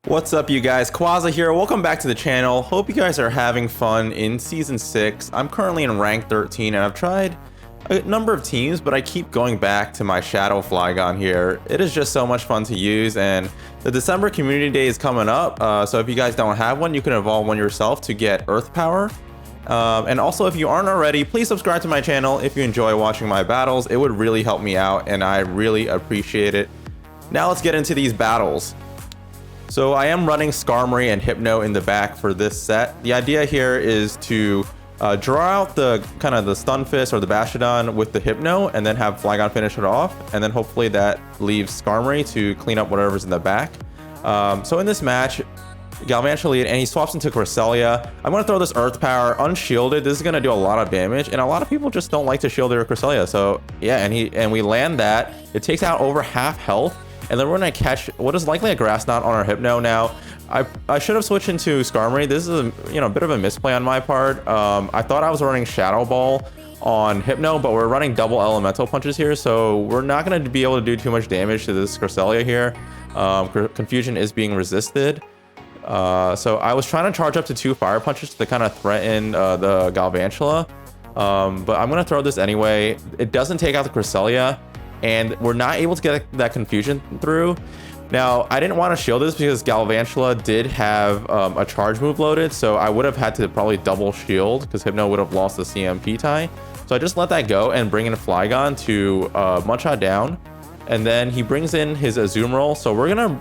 What's up, you guys? Quaza here. Welcome back to the channel. Hope you guys are having fun in Season 6. I'm currently in rank 13 and I've tried a number of teams, but I keep going back to my Shadow Flygon here. It is just so much fun to use, and the December Community Day is coming up, so if you guys don't have one, you can evolve one yourself to get Earth Power. And also, if you aren't already, please subscribe to my channel if you enjoy watching my battles. It would really help me out, and I really appreciate it. Now let's get into these battles. So I am running Skarmory and Hypno in the back for this set. The idea here is to draw out the kind of the Stun Fist or the Bastion with the Hypno, and then have Flygon finish it off, and then hopefully that leaves Skarmory to clean up whatever's in the back. So in this match, Galvantula Lead, and he swaps into Cresselia. I'm going to throw this Earth Power unshielded. This is going to do a lot of damage, and a lot of people just don't like to shield their Cresselia. So yeah, and we land that. It takes out over half health. And then we're going to catch what is likely a Grass Knot on our Hypno now. I should have switched into Skarmory. This is a bit of a misplay on my part. I thought I was running Shadow Ball on Hypno, but we're running double Elemental Punches here, so we're not going to be able to do too much damage to this Cresselia here. Confusion is being resisted. So I was trying to charge up to 2 Fire Punches to kind of threaten the Galvantula. But I'm going to throw this anyway. It doesn't take out the Cresselia, and we're not able to get that confusion through. Now, I didn't want to shield this because Galvantula did have a charge move loaded, so I would have had to probably double shield because Hypno would have lost the CMP tie. So I just let that go and bring in Flygon to one-shot down, and then he brings in his Azumarill. So we're gonna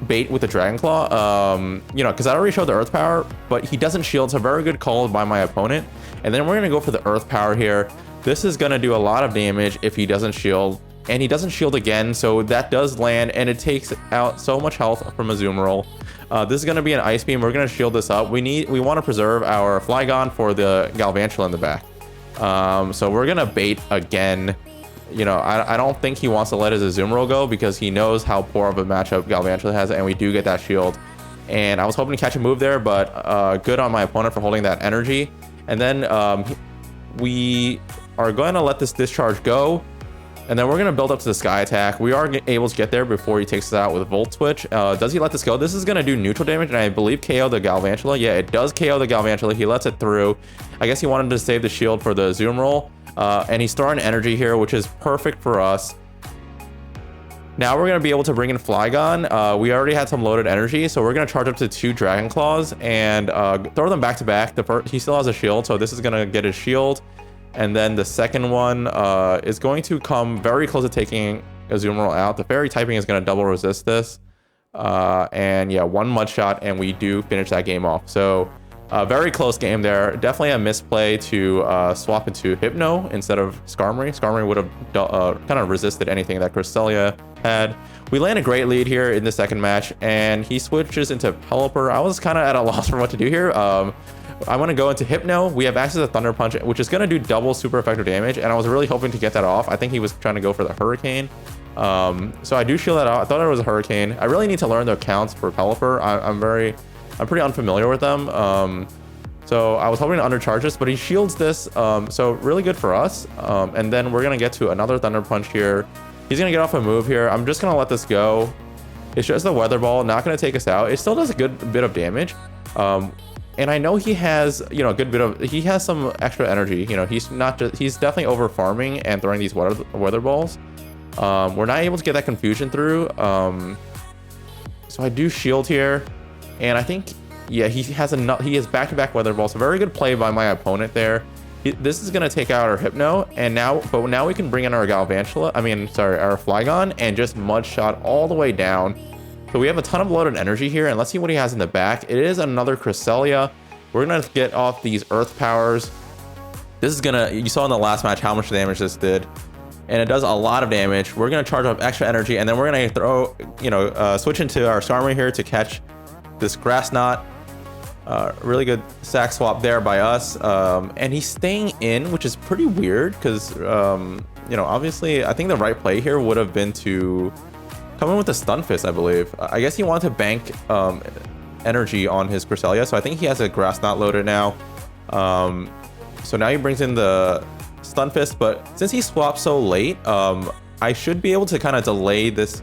bait with the Dragon Claw, because I already showed the Earth Power, but he doesn't shield. It's a very good call by my opponent, and then we're gonna go for the Earth Power here. This is going to do a lot of damage if he doesn't shield, and he doesn't shield again, so that does land, and it takes out so much health from Azumarill. This is going to be an Ice Beam. We're going to shield this up. We want to preserve our Flygon for the Galvantula in the back. So we're going to bait again. I don't think he wants to let his Azumarill go because he knows how poor of a matchup Galvantula has, and we do get that shield. And I was hoping to catch a move there, but good on my opponent for holding that energy. And then we are going to let this discharge go, and then we're going to build up to the Sky Attack. We are able to get there before he takes us out with a Volt Switch. Does he let this go? This is going to do neutral damage, and I believe KO the Galvantula. Yeah, it does KO the Galvantula. He lets it through. I guess he wanted to save the shield for the Azumarill, and he's throwing energy here, which is perfect for us. Now we're going to be able to bring in Flygon. We already had some loaded energy, so we're going to charge up to 2 Dragon Claws and throw them back to back. He still has a shield, so this is going to get his shield. And then the second one is going to come very close to taking Azumarill out. The Fairy typing is going to double resist this. And yeah, 1 mud shot, and we do finish that game off. So very close game there. Definitely a misplay to swap into Hypno instead of Skarmory. Skarmory would have kind of resisted anything that Cresselia had. We land a great lead here in the second match, and he switches into Pelipper. I was kind of at a loss for what to do here. I want to go into Hypno. We have access to Thunder Punch, which is going to do double super effective damage, and I was really hoping to get that off. I think he was trying to go for the Hurricane. So I do shield that out. I thought it was a Hurricane. I really need to learn the accounts for Pelipper. I'm pretty unfamiliar with them. So I was hoping to undercharge this, but he shields this. So really good for us. And then we're going to get to another Thunder Punch here. He's going to get off a move here. I'm just going to let this go. It's just the Weather Ball, not going to take us out. It still does a good bit of damage. And I know he has, he has some extra energy. He's definitely over farming and throwing these weather balls. We're not able to get that confusion through. So I do shield here, and I think, yeah, he has back-to-back weather balls. So very good play by my opponent there. This is gonna take out our Hypno, but now we can bring in our our Flygon, and just mud shot all the way down. So we have a ton of loaded energy here, and let's see what he has in the back. It is another Cresselia. We're going to get off these Earth Powers. This is you saw in the last match how much damage this did, and it does a lot of damage. We're going to charge up extra energy, and then we're going to throw, switch into our Skarmory here to catch this Grass Knot. Really good sack swap there by us. And he's staying in, which is pretty weird because, obviously I think the right play here would have been to come in with a Stun Fist, I believe. I guess he wanted to bank energy on his Cresselia, so I think he has a Grass Knot loaded now. So now he brings in the Stun Fist, but since he swapped so late, I should be able to kind of delay this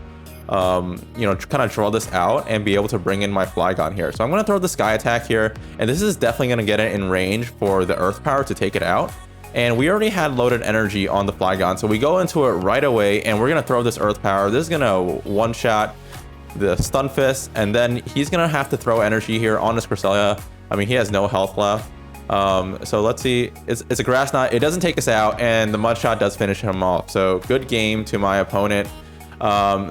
you know, kind of draw this out and be able to bring in my Flygon here. So I'm going to throw the Sky Attack here, and this is definitely going to get it in range for the Earth Power to take it out. And we already had loaded energy on the Flygon, so we go into it right away, and we're going to throw this Earth Power. This is going to one-shot the Stun Fist, and then he's going to have to throw energy here on this Cresselia. I mean, he has no health left. So let's see. It's a Grass Knot. It doesn't take us out, and the Mud Shot does finish him off. So good game to my opponent.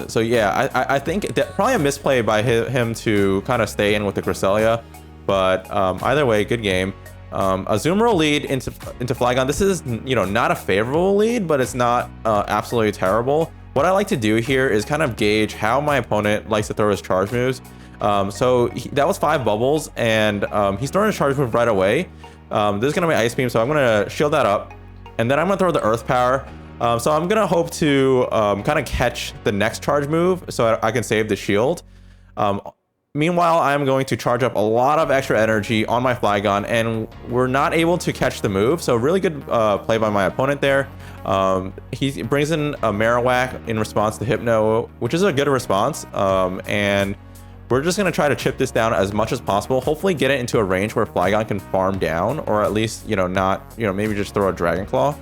So yeah, I think that probably a misplay by him to kind of stay in with the Cresselia, but either way, good game. Azumarill lead into Flygon. This is, you know, not a favorable lead, but it's not absolutely terrible. What I like to do here is kind of gauge how my opponent likes to throw his charge moves. So that was 5 bubbles, and he's throwing a charge move right away. This is gonna be Ice Beam, so I'm gonna shield that up, and then I'm gonna throw the Earth Power. So I'm gonna hope to kind of catch the next charge move so I can save the shield. Meanwhile, I'm going to charge up a lot of extra energy on my Flygon, and we're not able to catch the move. So really good play by my opponent there. He brings in a Marowak in response to Hypno, which is a good response. And we're just gonna try to chip this down as much as possible. Hopefully get it into a range where Flygon can farm down, or at least, you know, not, you know, maybe just throw a Dragon Claw.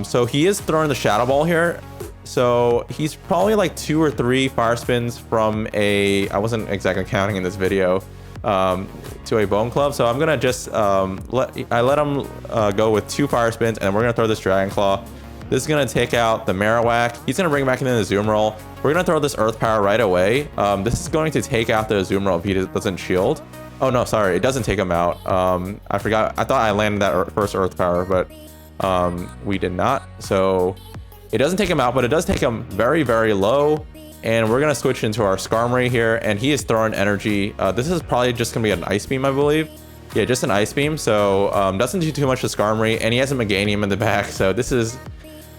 So he is throwing the Shadow Ball here. So he's probably like 2 or 3 fire spins from a, I wasn't exactly counting in this video, to a Bone Club. So I'm gonna just let him go with 2 fire spins, and we're gonna throw this Dragon Claw. This is gonna take out the Marowak. He's gonna bring back in the Azumarill. We're gonna throw this Earth Power right away. This is going to take out the Azumarill if he doesn't shield. Oh no, sorry, it doesn't take him out. I forgot. I thought I landed that first Earth Power, but we did not. So it doesn't take him out, but it does take him very, very low. And we're gonna switch into our Skarmory here, and he is throwing energy. This is probably just gonna be an Ice Beam, I believe. Yeah, just an Ice Beam. So doesn't do too much to Skarmory, and he has a Meganium in the back. So this is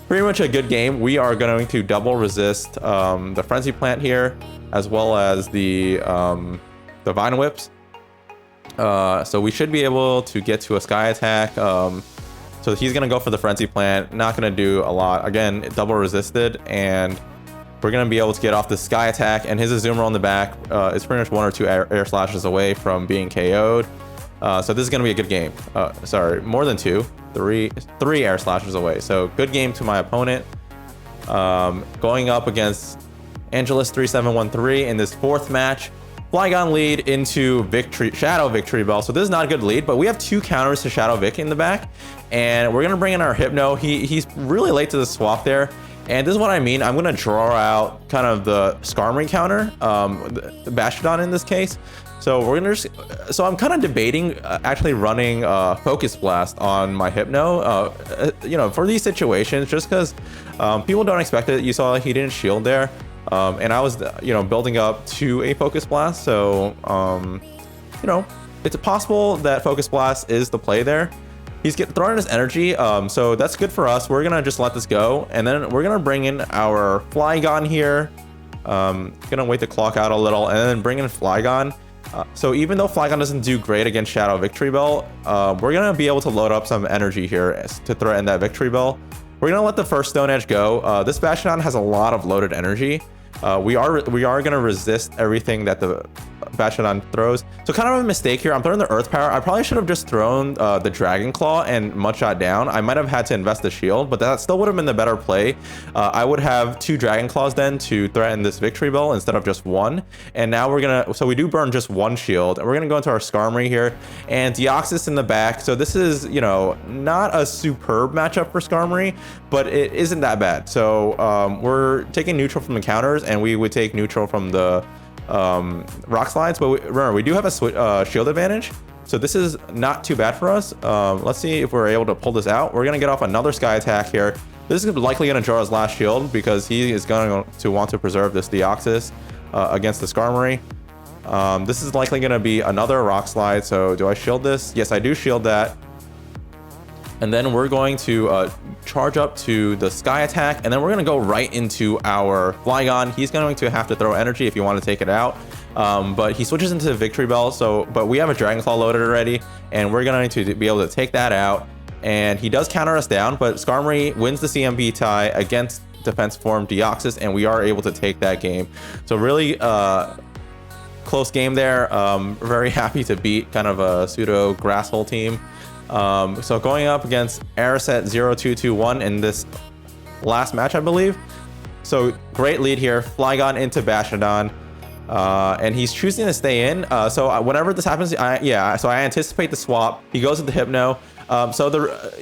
pretty much a good game. We are going to double resist the Frenzy Plant here, as well as the Vine Whips. So we should be able to get to a Sky Attack. So he's gonna go for the Frenzy Plant, not gonna do a lot. Again, double resisted, and we're gonna be able to get off the Sky Attack, and his Azumarill in the back is pretty much 1 or 2 air slashes away from being KO'd. So this is gonna be a good game. Sorry, more than 2, 3 air slashes away. So good game to my opponent. Going up against Angelus3713 in this 4th match. Flygon lead into Shadow Victory Bell. So this is not a good lead, but we have 2 counters to Shadow Vic in the back, and we're gonna bring in our Hypno. He's really late to the swap there, and this is what I mean. I'm gonna draw out kind of the Skarmory counter, the Bastion in this case. So we're gonna so I'm kind of debating actually running Focus Blast on my Hypno, you know, for these situations, just because people don't expect it. You saw he didn't shield there. And I was, you know, building up to a Focus Blast, so, you know, it's possible that Focus Blast is the play there. He's throwing his energy, so that's good for us. We're gonna just let this go, and then we're gonna bring in our Flygon here. Gonna wait the clock out a little, and then bring in Flygon. So even though Flygon doesn't do great against Shadow Victory Bell, we're gonna be able to load up some energy here to threaten that Victory Bell. We're gonna let the first Stone Edge go. This Bastion has a lot of loaded energy. We are gonna resist everything that the Bastion throws. So kind of a mistake here. I'm throwing the Earth Power. I probably should have just thrown the Dragon Claw and Mudshot down. I might have had to invest the shield, but that still would have been the better play. I would have 2 Dragon Claws then to threaten this Victory Bell instead of just 1. And now we're gonna, so we do burn just 1 shield, and we're gonna go into our Skarmory here, and Deoxys in the back. So this is, you know, not a superb matchup for Skarmory, but it isn't that bad. So we're taking neutral from the counters, and we would take neutral from the rock slides, but remember, we do have a shield advantage, so this is not too bad for us. Let's see if we're able to pull this out. We're gonna get off another Sky Attack here. This is likely gonna draw his last shield because he is going to want to preserve this Deoxys against the Skarmory. This is likely gonna be another rock slide, so do I shield this? Yes, I do shield that. And then we're going to charge up to the Sky Attack, and then we're going to go right into our Flygon. He's going to have to throw energy if you want to take it out, but he switches into Victory Bell. So, but we have a Dragon Claw loaded already, and we're going to be able to take that out. And he does counter us down, but Skarmory wins the CMB tie against defense form Deoxys, and we are able to take that game. So really close game there. Very happy to beat kind of a pseudo grass hole team. So going up against Aeroset 0221 in this last match, I believe. So great lead here. Flygon into Bastion, and he's choosing to stay in. So whenever this happens, so I anticipate the swap. He goes into Hypno.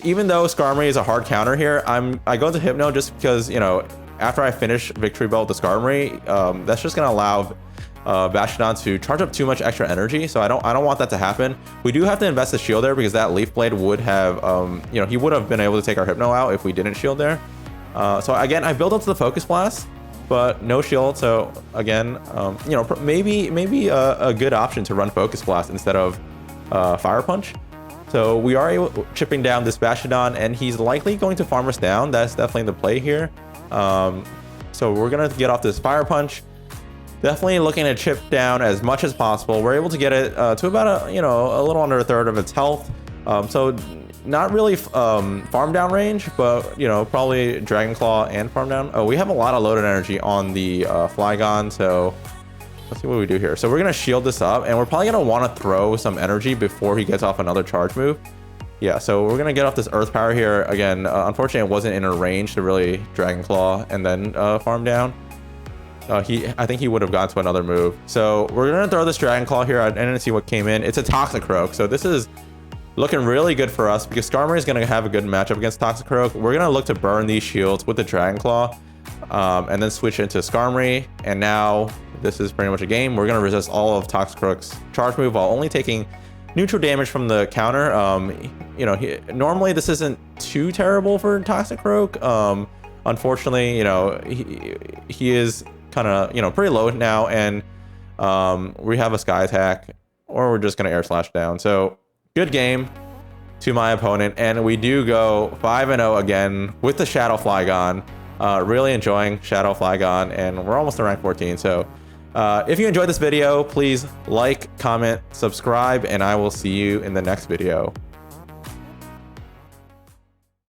Even though Skarmory is a hard counter here, I go into Hypno just because, you know, after I finish Victory Bell with the Skarmory, that's just gonna allow Bastion to charge up too much extra energy. So I don't want that to happen. We do have to invest the shield there because that Leaf Blade would have, you know, he would have been able to take our Hypno out if we didn't shield there. So again, I built up to the Focus Blast, but no shield. So again, you know, maybe a good option to run Focus Blast instead of Fire Punch. So we are chipping down this Bastion, and he's likely going to farm us down. That's definitely the play here. So we're gonna get off this Fire Punch. Definitely looking to chip down as much as possible. We're able to get it to about a little under a third of its health. So not really farm down range, but you know, probably Dragon Claw and farm down. Oh, we have a lot of loaded energy on the Flygon, so let's see what we do here. So we're gonna shield this up, and we're probably gonna want to throw some energy before he gets off another charge move. Yeah, so we're gonna get off this Earth Power here. Again, unfortunately, it wasn't in a range to really Dragon Claw and then farm down. I think he would have gone to another move. So we're gonna throw this Dragon Claw here. I didn't see what came in. It's a Toxicroak, so this is looking really good for us because Skarmory is gonna have a good matchup against Toxicroak. We're gonna look to burn these shields with the Dragon Claw, and then switch into Skarmory. And now this is pretty much a game. We're gonna resist all of Toxicroak's charge move while only taking neutral damage from the counter. You know, normally this isn't too terrible for Toxicroak. Unfortunately, you know, he is kind of, you know, pretty low now, and we have a Sky Attack, or we're just gonna Air Slash down. So good game to my opponent, and we do go 5-0 again with the Shadow Flygon. Really enjoying Shadow Flygon, and we're almost to rank 14. So if you enjoyed this video, please like, comment, subscribe, and I will see you in the next video.